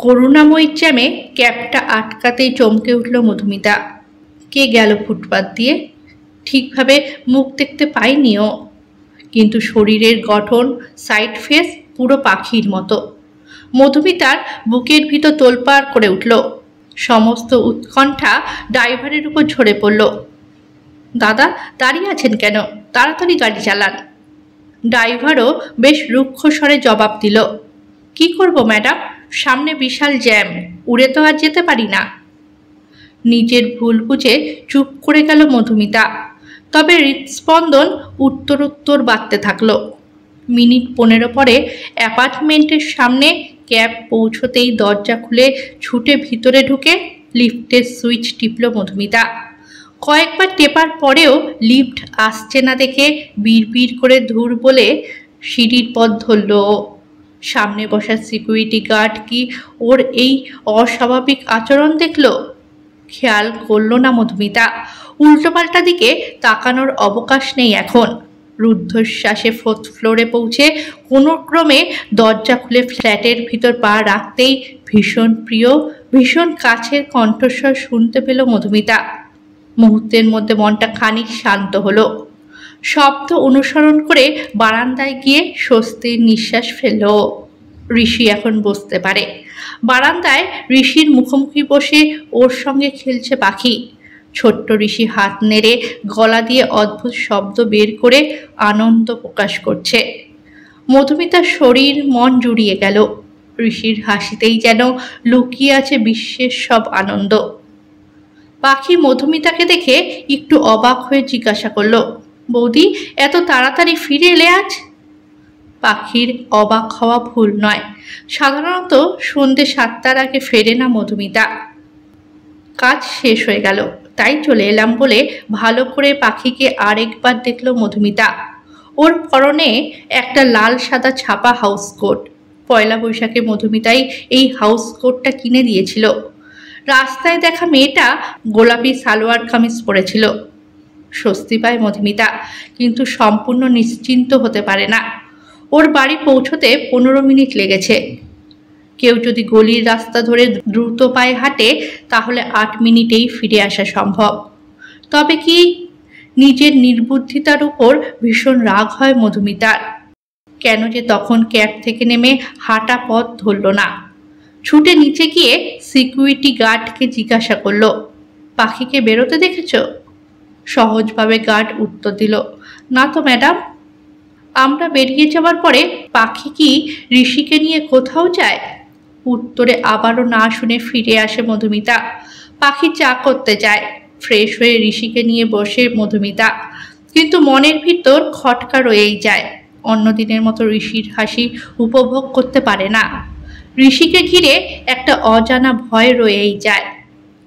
করুণাময়ী জ্যামে ক্যাবটা আটকাতেই চমকে উঠল মধুমিতা। কে গেল ফুটপাত দিয়ে? ঠিকভাবে মুখ দেখতে পাইনিও, কিন্তু শরীরের গঠন, সাইড ফেস পুরো পাখির মতো। মধুমিতার বুকের ভিতর তোলপাড় করে উঠল। সমস্ত উৎকণ্ঠা ড্রাইভারের উপর ঝরে পড়ল। দাদা, দাঁড়িয়ে আছেন কেন? তাড়াতাড়ি গাড়ি চালান। ড্রাইভারও বেশ রুক্ষ স্বরে জবাব দিল, কি করব ম্যাডাম, সামনে বিশাল জ্যাম, উড়ে তো আর যেতে পারি না। নিজের ভুল বুঝে চুপ করে গেল মধুমিতা। তবে হৃৎস্পন্দন উত্তরোত্তর বাড়তে থাকলো। মিনিট 15 পরে অ্যাপার্টমেন্টের সামনে ক্যাব পৌঁছতেই দরজা খুলে ছুটে ভিতরে ঢুকে লিফটের সুইচ টিপল মধুমিতা। কয়েকবার টেপার পরেও লিফট আসছে না দেখে বিড়বিড় করে ধুর বলে সিঁড়ির পথ ধরল। সামনে বসা সিকিউরিটি গার্ড কি ওর এই অস্বাভাবিক আচরণ দেখল? খেয়াল করল না মধুমিতা। উল্টোপাল্টা দিকে তাকানোর অবকাশ নেই এখন। রুদ্ধশ্বাসে 4th ফ্লোরে পৌঁছে কোনো ক্রমে দরজা খুলে ফ্ল্যাটের ভিতর পা রাখতেই ভীষণ প্রিয়, ভীষণ কাছের কণ্ঠস্বর শুনতে পেল মধুমিতা। মুহূর্তের মধ্যে মনটা খানিক শান্ত হলো। শব্দ অনুসরণ করে বারান্দায় গিয়ে স্বস্তির নিঃশ্বাস ফেলল। ঋষি এখন বসতে পারে। বারান্দায় ঋষির মুখোমুখি বসে ওর সঙ্গে খেলছে পাখি। ছোট্ট ঋষি হাত নেড়ে গলা দিয়ে অদ্ভুত শব্দ বের করে আনন্দ প্রকাশ করছে। মধুমিতার শরীর মন জুড়িয়ে গেল। ঋষির হাসিতেই যেন লুকিয়ে আছে বিশ্বের সব আনন্দ। পাখি মধুমিতাকে দেখে একটু অবাক হয়ে জিজ্ঞাসা করল, বৌদি, এত তাড়াতাড়ি ফিরে এলে আজ? পাখির অবাক হওয়া ভুল নয়। সাধারণত সন্ধ্যে 7টার আগে ফেরে না মধুমিতা। কাজ শেষ হয়ে গেল, তাই চলে এলাম বলে ভালো করে পাখিকে আরেকবার দেখল মধুমিতা। ওর পরনে একটা লাল সাদা ছাপা হাউস কোট। পয়লা বৈশাখে মধুমিতাই এই হাউস কোটটা কিনে দিয়েছিল। রাস্তায় দেখা মেয়েটা গোলাপি সালোয়ার কামিজ পরেছিল। স্বস্তি পায় মধুমিতা, কিন্তু সম্পূর্ণ নিশ্চিন্ত হতে পারে না। ওর বাড়ি পৌঁছতে 15 মিনিট লেগেছে। কেউ যদি গলির রাস্তা ধরে দ্রুত পায়ে হাঁটে তাহলে 8 মিনিটেই ফিরে আসা সম্ভব। তবে কি? নিজের নির্বুদ্ধিতার উপর ভীষণ রাগ হয় মধুমিতার। কেন যে তখন ক্যাব থেকে নেমে হাঁটা পথ ধরল না। ছুটে নিচে গিয়ে সিকিউরিটি গার্ডকে জিজ্ঞাসা করল, পাখিকে বেরোতে দেখেছ? সহজভাবে গার্ড উত্তর দিল, না তো ম্যাডাম। আমরা বেরিয়ে যাওয়ার পরে পাখি কি ঋষিকে নিয়ে কোথাও যায়? উত্তরে আবারও না শুনে ফিরে আসে মধুমিতা। পাখি চা করতে যায়। ফ্রেশ হয়ে ঋষিকে নিয়ে বসে মধুমিতা, কিন্তু মনের ভিতর খটকা রয়েই যায়। অন্যদিনের মতো ঋষির হাসি উপভোগ করতে পারে না। ঋষিকে ঘিরে একটা অজানা ভয় রয়েই যায়।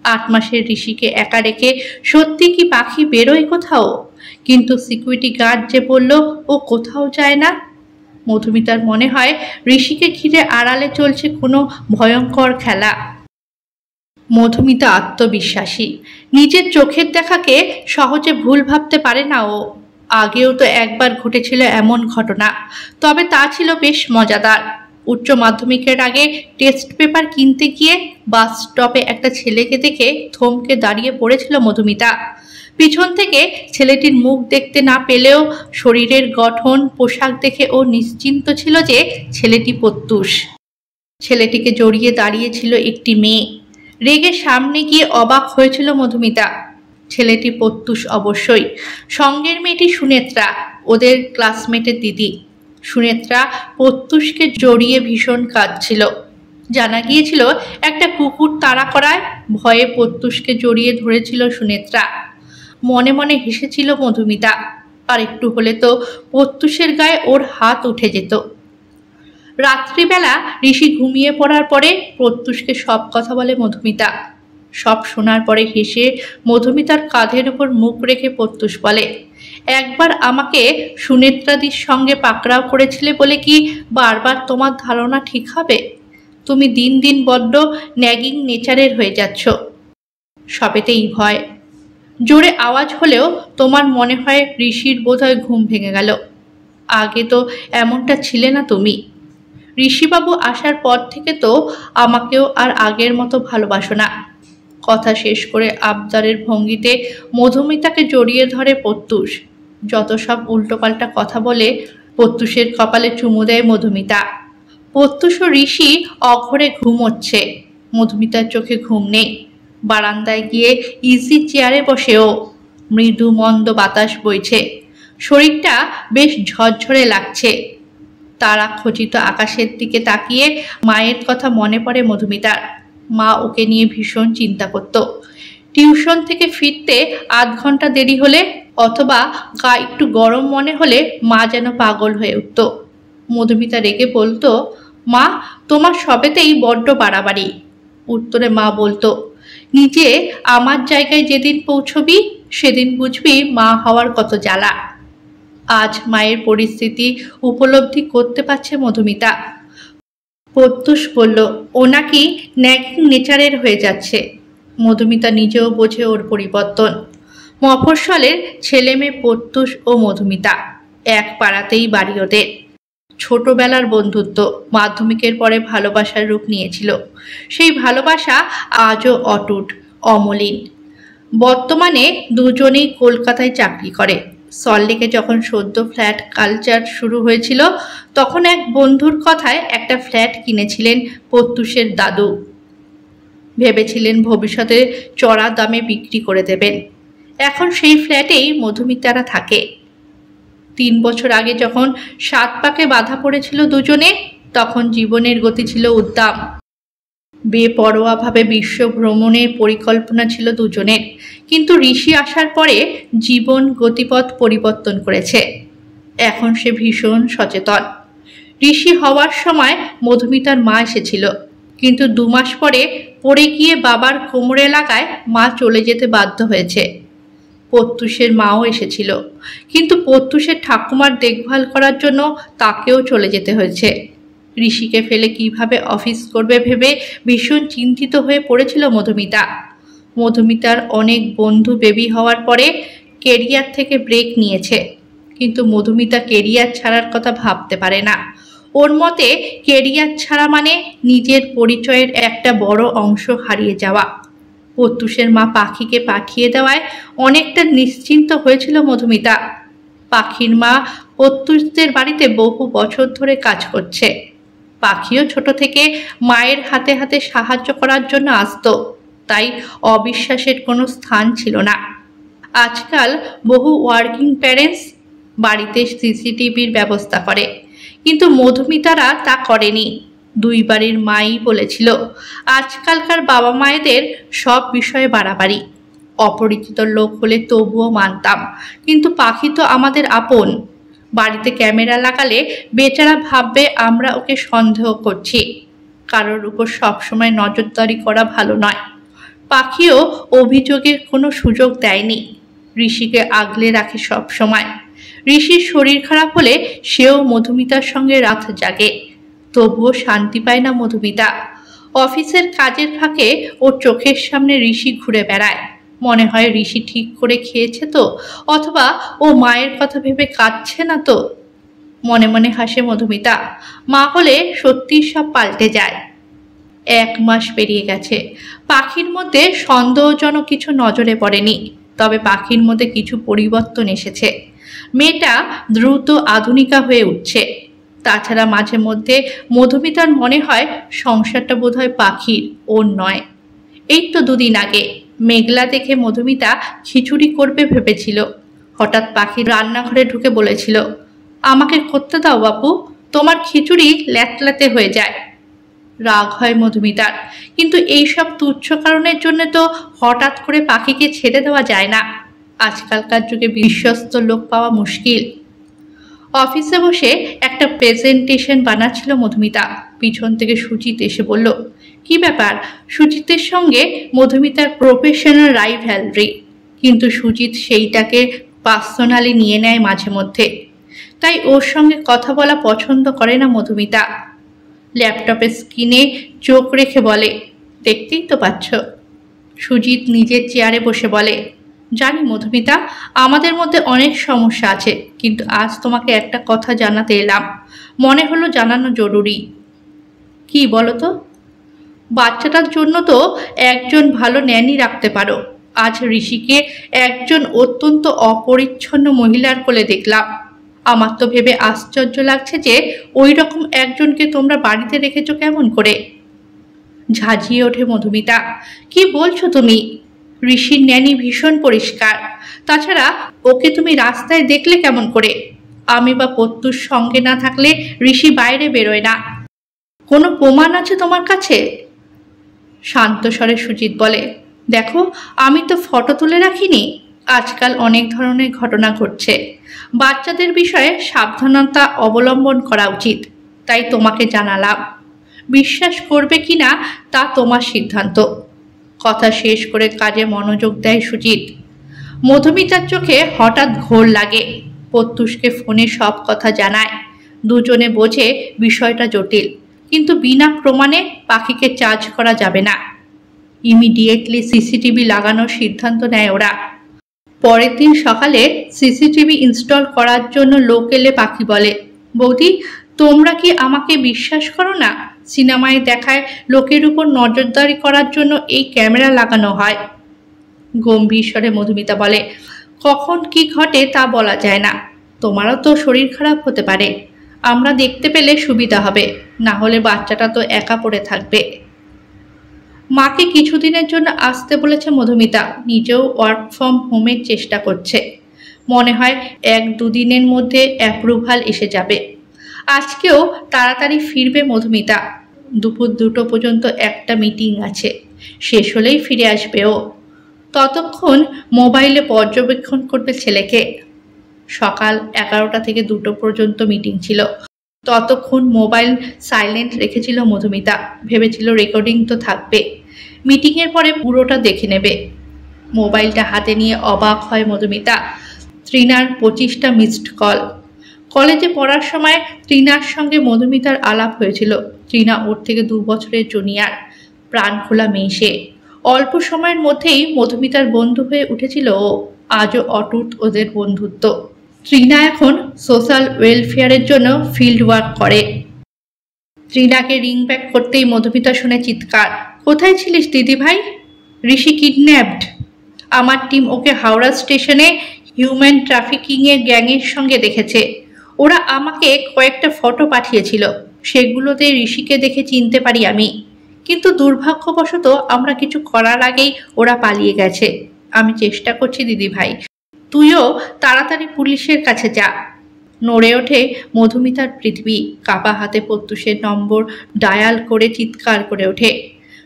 8 মাসের ঋষিকে একা রেখে সত্যি কি পাখি বেরোয় কোথাও? কিন্তু সিকিউরিটি গার্ড যে বলল ও কোথাও যায় না। মধুমিতার মনে হয় ঋষিকে ঘিরে আড়ালে চলছে কোনো ভয়ঙ্কর খেলা। মধুমিতা আত্মবিশ্বাসী। নিজের চোখের দেখাকে সহজে ভুল ভাবতে পারে না ও। আগেও তো একবার ঘটেছিল এমন ঘটনা, তবে তা ছিল বেশ মজাদার। উচ্চ মাধ্যমিকের আগে টেস্ট পেপার কিনতে গিয়ে বাস স্টপে একটা ছেলেকে দেখে থমকে দাঁড়িয়ে পড়েছিল মধুমিতা। পিছন থেকে ছেলেটির মুখ দেখতে না পেলেও শরীরের গঠন, পোশাক দেখে ও নিশ্চিন্ত ছিল যে ছেলেটি প্রত্যুষ। ছেলেটিকে জড়িয়ে দাঁড়িয়েছিল একটি মেয়ে। রেগে সামনে গিয়ে অবাক হয়েছিল মধুমিতা। ছেলেটি প্রত্যুষ অবশ্যই। সঙ্গের মেয়েটি সুনেত্রা, ওদের ক্লাসমেটের দিদি। সুনেত্রা প্রত্যুষকে জড়িয়ে ভীষণ কাঁদছিল। জানা গিয়েছিল একটা কুকুর তাড়া করায় ভয়ে প্রত্যুষকে জড়িয়ে ধরেছিল সুনেত্রা। মনে মনে হেসেছিল মধুমিতা। আর একটু হলে তো প্রত্যুষের গায়ে ওর হাত উঠে যেত। রাত্রিবেলা ঋষি ঘুমিয়ে পড়ার পরে প্রত্যুষকে সব কথা বলে মধুমিতা। সব শোনার পরে হেসে মধুমিতার কাঁধের উপর মুখ রেখে প্রত্যুষ বলে, একবার আমাকে সুনেত্রাদির সঙ্গে পাকড়াও করেছিলে বলে কি বারবার তোমার ধারণা ঠিক হবে? তুমি দিন দিন বড্ড ন্যাগিং নেচারের হয়ে যাচ্ছ। সবেতেই ভয়। জোরে আওয়াজ হলেও তোমার মনে হয় ঋষির বোধহয় ঘুম ভেঙে গেল। আগে তো এমনটা ছিলে না তুমি। ঋষিবাবু আসার পর থেকে তো আমাকেও আর আগের মতো ভালোবাসো না। কথা শেষ করে আবদারের ভঙ্গিতে মধুমিতাকে জড়িয়ে ধরে প্রত্যুষ। যত সব উল্টোপাল্টা কথা বলে প্রত্যুষের কপালে চুমু দেয় মধুমিতা। প্রত্যুষ ও ঋষি অঘরে ঘুমোচ্ছে, মধুমিতার চোখে ঘুম নেই। বারান্দায় গিয়ে ইজি চেয়ারে বসেও মৃদু মন্দ বাতাস বইছে, শরীরটা বেশ ঝরঝরে লাগছে। তারা খচিত আকাশের দিকে তাকিয়ে মায়ের কথা মনে পড়ে মধুমিতার। মা ওকে নিয়ে ভীষণ চিন্তা করত। টিউশন থেকে ফিরতে আধ ঘন্টা দেরি হলে অথবা গা একটু গরম মনে হলে মা যেন পাগল হয়ে উঠত। মধুমিতা রেগে বলতো, মা তোমার সবেতেই বড্ড বাড়াবাড়ি। উত্তরে মা বলতো, নিজে আমার জায়গায় যেদিন পৌঁছবি সেদিন বুঝবি মা হওয়ার কত জ্বালা। আজ মায়ের পরিস্থিতি উপলব্ধি করতে পারছে মধুমিতা। প্রত্যুষ বলল, ও নাকি ন্যাগিং নেচারের হয়ে যাচ্ছে। মধুমিতা নিজেও বোঝে ওর পরিবর্তন। মফস্বলের ছেলে মেয়ে প্রত্যুষ ও মধুমিতা, এক পাড়াতেই বাড়ি ওদের। ছোটবেলার বন্ধুত্ব মাধ্যমিকের পরে ভালোবাসার রূপ নিয়েছিল। সেই ভালোবাসা আজও অটুট, অমলিন। বর্তমানে দুজনেই কলকাতায় চাকরি করে। সল্টলেকে যখন সদ্য ফ্ল্যাট কালচার শুরু হয়েছিল তখন এক বন্ধুর কথায় একটা ফ্ল্যাট কিনেছিলেন প্রত্যুষের দাদু। ভেবেছিলেন ভবিষ্যতে চড়া দামে বিক্রি করে দেবেন। এখন সেই ফ্ল্যাটেই মধুমিতারা থাকে। 3 বছর আগে যখন 7 পাকে বাধা পড়েছিল দুজনে, তখন জীবনের গতি ছিল উদ্দাম। বেপরোয়াভাবে বিশ্ব ভ্রমণের পরিকল্পনা ছিল দুজনের, কিন্তু ঋষি আসার পরে জীবন গতিপথ পরিবর্তন করেছে। এখন সে ভীষণ সচেতন। ঋষি হওয়ার সময় মধুমিতার মা এসেছিল, কিন্তু 2 মাস পরে পড়ে গিয়ে বাবার কোমরে লাগায় মা চলে যেতে বাধ্য হয়েছে। প্রত্যুষের মাও এসেছিল, কিন্তু প্রত্যুষের ঠাকুমার দেখভাল করার জন্য তাকেও চলে যেতে হয়েছে। ঋষিকে ফেলে কিভাবে অফিস করবে ভেবে ভীষণ চিন্তিত হয়ে পড়েছিল মধুমিতা। মধুমিতার অনেক বন্ধু বেবি হওয়ার পরে কেরিয়ার থেকে ব্রেক নিয়েছে, কিন্তু মধুমিতা কেরিয়ার ছাড়ার কথা ভাবতে পারে না। ওর মতে কেরিয়ার ছাড়া মানে নিজের পরিচয়ের একটা বড় অংশ হারিয়ে যাওয়া। প্রত্যুষের মা পাখিকে পাঠিয়ে দেওয়ায় অনেকটা নিশ্চিন্ত হয়েছিল মধুমিতা। পাখির মা প্রত্যুষদের বাড়িতে বহু বছর ধরে কাজ করছে। পাখিও ছোট থেকে মায়ের হাতে হাতে সাহায্য করার জন্য আসতো, তাই অবিশ্বাসের কোনো স্থান ছিল না। আজকাল বহু ওয়ার্কিং প্যারেন্টস বাড়িতে সিসিটিভির ব্যবস্থা করে, কিন্তু মধুমিতারা তা করেনি। 2 বাড়ির মাই বলেছিল, আজকালকার বাবা মায়েদের সব বিষয়ে বাড়াবাড়ি। অপরিচিত লোক হলে তবুও মানতাম, কিন্তু পাখি তো আমাদের আপন। বাড়িতে ক্যামেরা লাগালে বেচারা ভাববে আমরা ওকে সন্দেহ করছি। কারোর উপর সবসময় নজরদারি করা ভালো নয়। পাখিও অভিযোগের কোনো সুযোগ দেয়নি। ঋষিকে আগলে রাখে সব সময়। ঋষির শরীর খারাপ হলে সেও মধুমিতার সঙ্গে রাত জাগে, তবুও শান্তি পায় না মধুমিতা। অফিসের কাজের ফাঁকে ওর চোখের সামনে ঋষি ঘুরে বেড়ায়। মনে হয় ঋষি ঠিক করে খেয়েছে তো, অথবা ও মায়ের কথা ভেবে কাঁদছে না তো। মনে মনে হাসে মধুমিতা। মা হলে সত্যি সব পাল্টে যায়। 1 মাস পেরিয়ে গেছে। পাখির মধ্যে সন্দেহজনক কিছু নজরে পড়েনি, তবে পাখির মধ্যে কিছু পরিবর্তন এসেছে। মেয়েটা দ্রুত আধুনিকা হয়ে উঠছে। তাছাড়া মাঝে মধ্যে মধুমিতার মনে হয় সংসারটা বোধহয় পাখির, ওর নয়। এই তো 2 দিন আগে মেঘলা দেখে মধুমিতা খিচুড়ি করবে ভেবেছিল। হঠাৎ পাখি রান্নাঘরে ঢুকে বলেছিল, আমাকে করতে দাও বাপু, তোমার খিচুড়ি ল্যাতলাতে হয়ে যায়। রাগ হয় মধুমিতার, কিন্তু এইসব তুচ্ছ কারণের জন্য তো হঠাৎ করে পাখিকে ছেড়ে দেওয়া যায় না। আজকালকার যুগে বিশ্বস্ত লোক পাওয়া মুশকিল। অফিসে বসে একটা প্রেজেন্টেশন বানাচ্ছিল মধুমিতা। পিছন থেকে সুজিত এসে বলল, কি ব্যাপার? সুজিতের সঙ্গে মধুমিতার প্রফেশনাল রাইভ্যালরি, কিন্তু সুজিত সেইটাকে পার্সোনালি নিয়ে নেয় মাঝে মধ্যে, তাই ওর সঙ্গে কথা বলা পছন্দ করে না মধুমিতা। ল্যাপটপের স্ক্রিনে চোখ রেখে বলে, দেখতেই তো পাচ্ছ। সুজিত নিজের চেয়ারে বসে বলে, জানি মধুমিতা, আমাদের মধ্যে অনেক সমস্যা আছে, কিন্তু আজ তোমাকে একটা কথা জানাতে এলাম। মনে হলো জানানো জরুরি। কি বলো তো? বাচ্চাটার জন্য তো একজন ভালো ন্যানি রাখতে পারো। আজ ঋষিকে একজন অত্যন্ত অপরিচ্ছন্ন মহিলার কোলে দেখলাম। আমার তো ভেবে আশ্চর্য লাগছে যে ওই রকম একজনকে তোমরা বাড়িতে রেখেছো কেমন করে? ঝাঁঝিয়ে ওঠে মধুমিতা। কি বলছো তুমি? ঋষির ন্যানি ভীষণ পরিষ্কার। তাছাড়া ওকে তুমি রাস্তায় দেখলে কেমন করে? আমি বা প্রত্যুষ সঙ্গে না থাকলে ঋষি বাইরে বেরোয় না। কোনো প্রমাণ আছে তোমার কাছে? শান্ত স্বরে সুজিত বলে, দেখো, আমি তো ফটো তুলে রাখিনি। আজকাল অনেক ধরনের ঘটনা ঘটছে। বাচ্চাদের বিষয়ে সাবধানতা অবলম্বন করা উচিত, তাই তোমাকে জানালাম। বিশ্বাস করবে কি না তা তোমার সিদ্ধান্ত। কথা শেষ করে কাজে মনোযোগ দেয় সুজিত। মধুমিতার চোখে হঠাৎ ঘোর লাগে। প্রত্যুষকে ফোনে সব কথা জানায়। দুজনে বোঝে বিষয়টা জটিল, কিন্তু বিনা প্রমাণে পাখিকে চার্জ করা যাবে না। ইমিডিয়েটলি সিসিটিভি লাগানোর সিদ্ধান্ত নেয় ওরা। পরের দিন সকালে সিসিটিভি ইনস্টল করার জন্য লোক এলে পাখি বলে, বৌদি, তোমরা কি আমাকে বিশ্বাস করো না? সিনেমায় দেখায় লোকের উপর নজরদারি করার জন্য এই ক্যামেরা লাগানো হয়। গম্ভীর স্বরে মধুমিতা বলে, কখন কি ঘটে তা বলা যায় না। তোমারও তো শরীর খারাপ হতে পারে। আমরা দেখতে পেলে সুবিধা হবে, না হলে বাচ্চাটা তো একা পড়ে থাকবে। মাকে কিছুদিনের জন্য আসতে বলেছে মধুমিতা। নিজেও ওয়ার্ক ফ্রম হোমের চেষ্টা করছে। মনে হয় 1-2 দিনের মধ্যে অ্যাপ্রুভাল এসে যাবে। আজকেও তাড়াতাড়ি ফিরবে মধুমিতা। দুপুর 2টো পর্যন্ত একটা মিটিং আছে, শেষ হলেই ফিরে আসবে ও। ততক্ষণ মোবাইলে পর্যবেক্ষণ করবে ছেলেকে। সকাল 11টা থেকে 2টো পর্যন্ত মিটিং ছিল। ততক্ষণ মোবাইল সাইলেন্ট রেখেছিল মধুমিতা। ভেবেছিল রেকর্ডিং তো থাকবে, মিটিংয়ের পরে পুরোটা দেখে নেবে। মোবাইলটা হাতে নিয়ে অবাক হয় মধুমিতা। তৃণার 25টা মিসড কল। কলেজে পড়ার সময় তৃণার সঙ্গে মধুমিতার আলাপ হয়েছিল। তৃণা ওর থেকে 2 বছরের জুনিয়র। প্রাণ খোলা মেয়ে সে। অল্প সময়ের মধ্যেই মধুমিতার বন্ধু হয়ে উঠেছিল ও। আজও অটুট ওদের বন্ধুত্ব। তৃণা এখন সোশ্যাল ওয়েলফেয়ারের জন্য ফিল্ড ওয়ার্ক করে। তৃণাকে রিং ব্যাক করতেই মধুমিতা শুনে চিৎকার, কোথায় ছিলিস দিদি ভাই? ঋষি কিডন্যাপড। আমার টিম ওকে হাওড়া স্টেশনে হিউম্যান ট্রাফিকিংয়ের গ্যাংয়ের সঙ্গে দেখেছে। ওরা আমাকে কয়েকটা ফটো পাঠিয়েছিল, সেগুলোতে ঋষিকে দেখে চিনতে পারি আমি। কিন্তু দুর্ভাগ্যবশত আমরা কিছু করার আগেই ওরা পালিয়ে গেছে। আমি চেষ্টা করছি দিদি ভাই, তুইও তাড়াতাড়ি পুলিশের কাছে যা। নড়ে ওঠে মধুমিতার পৃথিবী। কাপা হাতে প্রত্যুষের নম্বর ডায়াল করে চিৎকার করে ওঠে,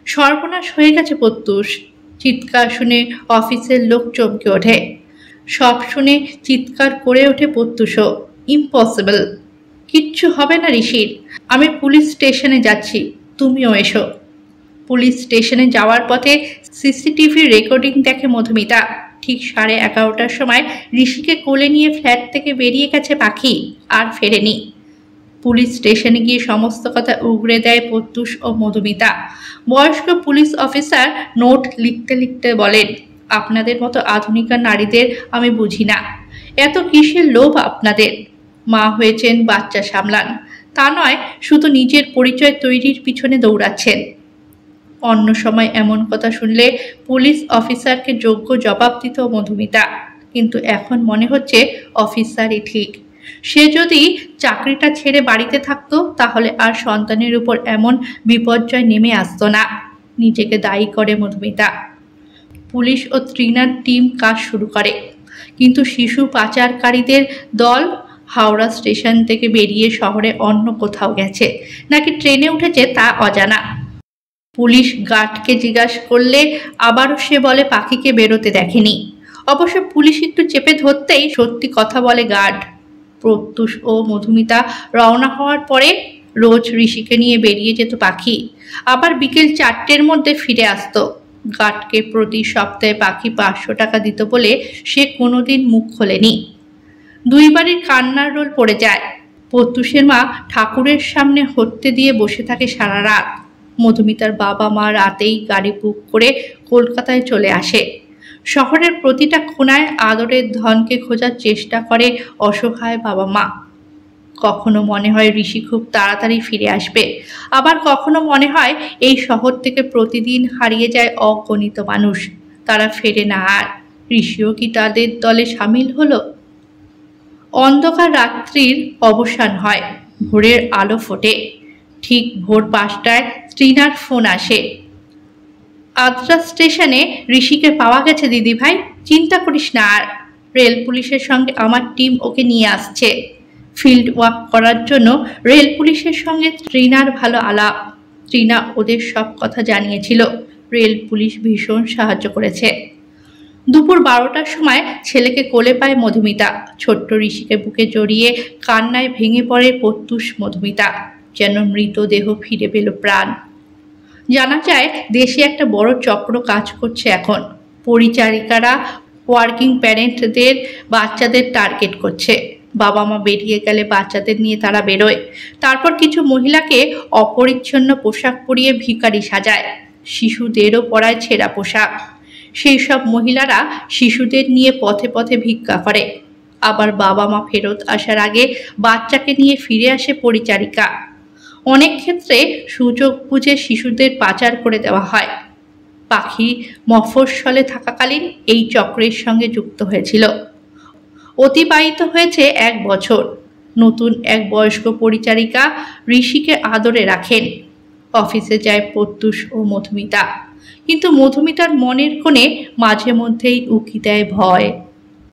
সর্বনাশ হয়ে গেছে প্রত্যুষ। চিৎকার শুনে অফিসের লোক চমকে ওঠে। সব শুনে চিৎকার করে ওঠে প্রত্যুষও, ইম্পসিবল, কিচ্ছু হবে না ঋষির। আমি পুলিশ স্টেশনে যাচ্ছি, তুমিও এসো। পুলিশ স্টেশনে যাওয়ার পথে সিসিটিভি রেকর্ডিং দেখে মধুমিতা। ঠিক 11:30টার সময় ঋষিকে কোলে নিয়ে ফ্ল্যাট থেকে বেরিয়ে গেছে পাখি, আর ফেরেনি। পুলিশ স্টেশনে গিয়ে সমস্ত কথা উগড়ে দেয় প্রত্যুষ ও মধুমিতা। বয়স্ক পুলিশ অফিসার নোট লিখতে লিখতে বলেন, আপনাদের মতো আধুনিকা নারীদের আমি বুঝি না। এত কিসের লোভ আপনাদের? মা হয়েছেন, বাচ্চা সামলান, তা নয় শুধু নিজের পরিচয় তৈরির পিছনে দৌড়াচ্ছেন। অন্য সময় এমন কথা শুনলে পুলিশ অফিসারকে যোগ্য জবাব দিত মধুমিতা, কিন্তু এখন মনে হচ্ছে অফিসারই ঠিক। সে যদি চাকরিটা ছেড়ে বাড়িতে থাকতো তাহলে আর সন্তানের উপর এমন বিপর্যয় নেমে আসতো না। নিজেকে দায়ী করে মধুমিতা। পুলিশ ও তৃণার টিম কাজ শুরু করে, কিন্তু শিশু পাচারকারীদের দল হাওড়া স্টেশন থেকে বেরিয়ে শহরে অন্য কোথাও গেছে, নাকি ট্রেনে উঠেছে তা অজানা। পুলিশ গার্ডকে জিজ্ঞাসা করলে আবারও সে বলে পাখিকে বেরোতে দেখেনি। অবশ্য পুলিশ একটু চেপে ধরতেই সত্যি কথা বলে গার্ড। প্রত্যুষ ও মধুমিতা রওনা হওয়ার পরে রোজ ঋষিকে নিয়ে বেরিয়ে যেত পাখি, আবার বিকেল 4টের মধ্যে ফিরে আসতো। গার্ডকে প্রতি সপ্তাহে পাখি 500 টাকা দিত বলে সে কোনোদিন মুখ খোলেনি। 2 বাড়ির কান্নার রোল পড়ে যায়। প্রত্যুষের মা ঠাকুরের সামনে হত্যে দিয়ে বসে থাকে সারা রাত। মধুমিতার বাবা মা রাতেই গাড়ি বুক করে কলকাতায় চলে আসে। শহরের প্রতিটা কোণায় আদরের ধনকে খোঁজার চেষ্টা করে অসহায় বাবা মা। কখনো মনে হয় ঋষি খুব তাড়াতাড়ি ফিরে আসবে, আবার কখনো মনে হয় এই শহর থেকে প্রতিদিন হারিয়ে যায় অগণিত মানুষ, তারা ফেরে না। আর ঋষিও কি তাদের দলে সামিল হলো? অন্ধকার রাত্রির অবসান হয়, ভোরের আলো ফোটে। ঠিক ভোর 5টায় ট্রিনার ফোন আসে। আদ্রা স্টেশনে ঋষিকে পাওয়া গেছে দিদি ভাই, চিন্তা করিস না আর। রেল পুলিশের সঙ্গে আমার টিম ওকে নিয়ে আসছে। ফিল্ড ওয়ার্ক করার জন্য রেল পুলিশের সঙ্গে ট্রিনার ভালো আলাপ। ট্রিনা ওদের সব কথা জানিয়েছিল। রেল পুলিশ ভীষণ সাহায্য করেছে। দুপুর 12টার সময় ছেলেকে কোলে পায় মধুমিতা। ছোট্ট ঋষিকে বুকে জড়িয়ে কান্নায় ভেঙে পড়ে প্রত্যুষ মধুমিতা, যেন মৃতদেহ ফিরে পেল প্রাণ। জানা যায় দেশে একটা বড় চক্র কাজ করছে এখন। পরিচারিকারা ওয়ার্কিং প্যারেন্টদের বাচ্চাদের টার্গেট করছে। বাবা মা বেরিয়ে গেলে বাচ্চাদের নিয়ে তারা বেরোয়। তারপর কিছু মহিলাকে অপরিচ্ছন্ন পোশাক পরিয়ে ভিখারি সাজায়, শিশুদেরও পরায় ছেঁড়া পোশাক। সেই সব মহিলারা শিশুদের নিয়ে পথে পথে ভিক্ষা করে। আবার বাবা মা ফেরত আসার আগে বাচ্চাকে নিয়ে ফিরে আসে পরিচারিকা। অনেক ক্ষেত্রে সুযোগ বুঝে শিশুদের পাচার করে দেওয়া হয়। পাখি মফস্বলে থাকাকালীন এই চক্রের সঙ্গে যুক্ত হয়েছিল। অতিবাহিত হয়েছে 1 বছর। নতুন এক বয়স্ক পরিচারিকা ঋষিকে আদরে রাখেন। অফিসে যায় প্রত্যুষ ও মধুমিতা, কিন্তু মধুমিতার মনের কোণে মাঝে মধ্যেই উকি দেয় ভয়।